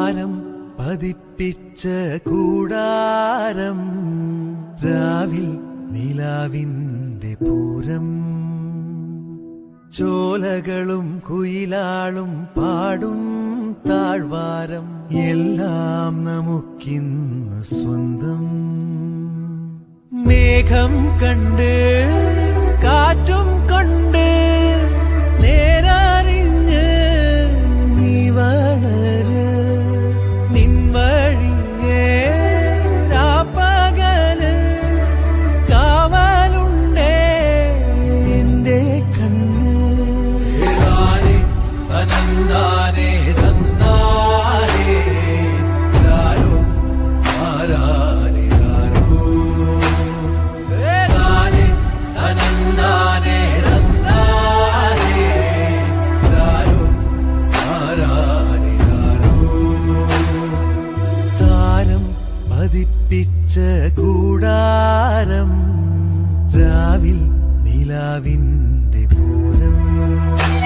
താരം പതിപ്പിച്ച കൂടാരം രാവിൽ നിലാവിന്റെ പൂരം ചോലകളും കുയിലാളും പാടും താഴ്വാരം എല്ലാം നമുക്കിന്ന് സ്വന്തം മേഘം കണ്ട് കാറ്റും കൊണ്ട് നേരറിഞ്ഞ് നീ വളര് നിൻ വഴിയേ രാപ്പകല് കാവലുണ്ടേ എന്റെ കണ്ണ് അനന്താനേ തന്നാരേ ആരോ ആരാരേ ആരോ അനന്താനേ തന്നാരേ ആരോ ആരാരേ ആരോ താരം പതിപ്പിച്ച കൂടാരം രാവിൽ നിലാവിന്റെ പൂരം